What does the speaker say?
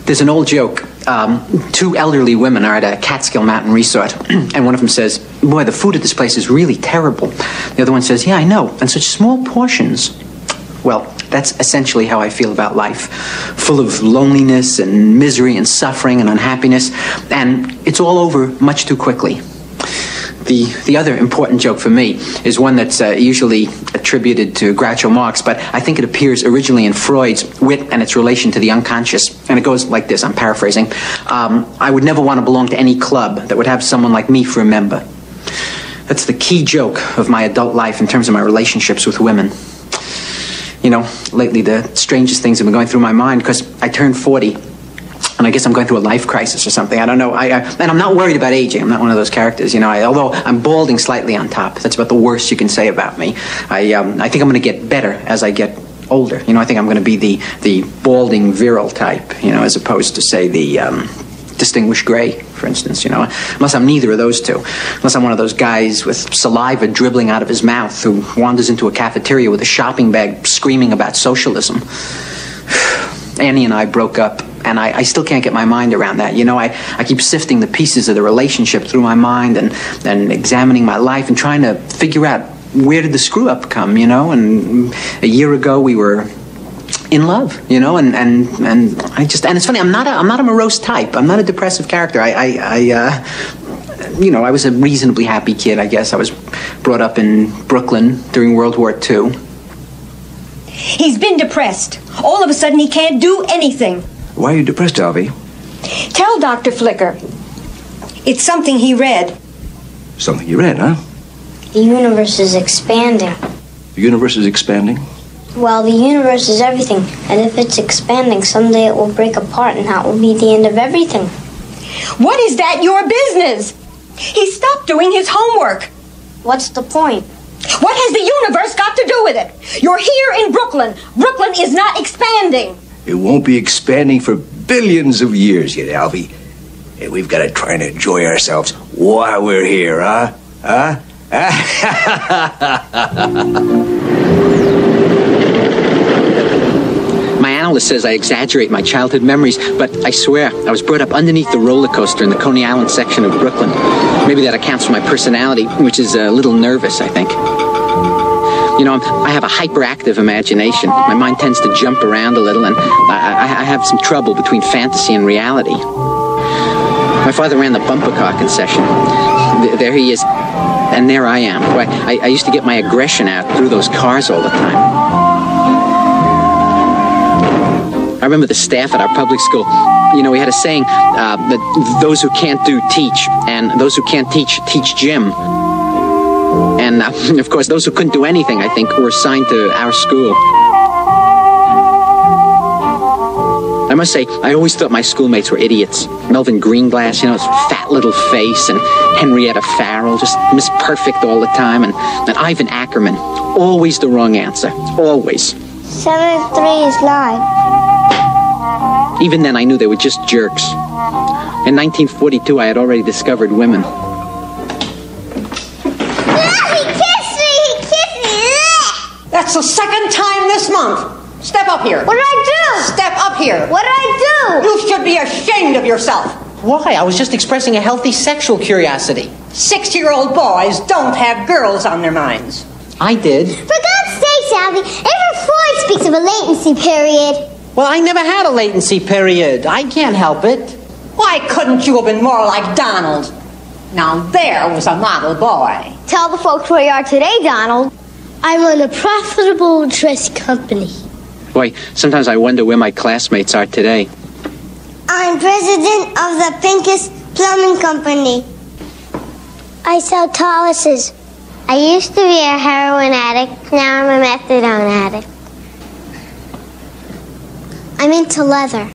There's an old joke. Two elderly women are at a Catskill Mountain resort, and one of them says, "Boy, the food at this place is really terrible." The other one says, "Yeah, I know, and such small portions." Well, that's essentially how I feel about life. Full of loneliness and misery and suffering and unhappiness, and it's all over much too quickly. The other important joke for me is one that's usually attributed to Groucho Marx, but I think it appears originally in Freud's Wit and its Relation to the Unconscious. And it goes like this, I'm paraphrasing. I would never want to belong to any club that would have someone like me for a member. That's the key joke of my adult life in terms of my relationships with women. You know, lately the strangest things have been going through my mind because I turned 40. And I guess I'm going through a life crisis or something. I don't know. And I'm not worried about aging. I'm not one of those characters, you know. Although I'm balding slightly on top. That's about the worst you can say about me. I think I'm going to get better as I get older. You know, I think I'm going to be the balding virile type, you know, as opposed to, say, the distinguished gray, for instance, you know. Unless I'm neither of those two. Unless I'm one of those guys with saliva dribbling out of his mouth who wanders into a cafeteria with a shopping bag screaming about socialism. Annie and I broke up. And I still can't get my mind around that. You know, I keep sifting the pieces of the relationship through my mind and examining my life and trying to figure out where did the screw-up come, you know? And a year ago we were in love, you know, and I just, and it's funny, I'm not a morose type. I'm not a depressive character. You know, I was a reasonably happy kid, I guess. I was brought up in Brooklyn during World War II. He's been depressed. All of a sudden he can't do anything. Why are you depressed, Alvy? Tell Dr. Flicker. It's something he read. Something you read, huh? The universe is expanding. The universe is expanding? Well, the universe is everything. And if it's expanding, someday it will break apart, and that will be the end of everything. What is that your business? He stopped doing his homework. What's the point? What has the universe got to do with it? You're here in Brooklyn. Brooklyn is not expanding. It won't be expanding for billions of years yet, Alvy. And we've got to try and enjoy ourselves while we're here, huh? Huh? My analyst says I exaggerate my childhood memories, but I swear I was brought up underneath the roller coaster in the Coney Island section of Brooklyn. Maybe that accounts for my personality, which is a little nervous, I think. You know, I have a hyperactive imagination. My mind tends to jump around a little, and I have some trouble between fantasy and reality. My father ran the bumper car concession. There he is, and there I am. I used to get my aggression out through those cars all the time. I remember the staff at our public school. You know, we had a saying that those who can't do, teach, and those who can't teach, teach Jim. And, of course, those who couldn't do anything, I think, were assigned to our school. I must say, I always thought my schoolmates were idiots. Melvin Greenglass, you know, his fat little face, and Henrietta Farrell, just Miss Perfect all the time, and Ivan Ackerman, always the wrong answer, always. 7 and 3 is 9. Even then, I knew they were just jerks. In 1942, I had already discovered women. That's the second time this month. Step up here. What did I do? Step up here. What did I do? You should be ashamed of yourself. Why? I was just expressing a healthy sexual curiosity. 60-year-old boys don't have girls on their minds. I did. For God's sakes, Alvy, even Freud speaks of a latency period. Well, I never had a latency period. I can't help it. Why couldn't you have been more like Donald? Now there was a model boy. Tell the folks where you are today, Donald. I run a profitable dress company. Boy, sometimes I wonder where my classmates are today. I'm president of the Pincus Plumbing Company. I sell taluses. I used to be a heroin addict. Now I'm a methadone addict. I'm into leather.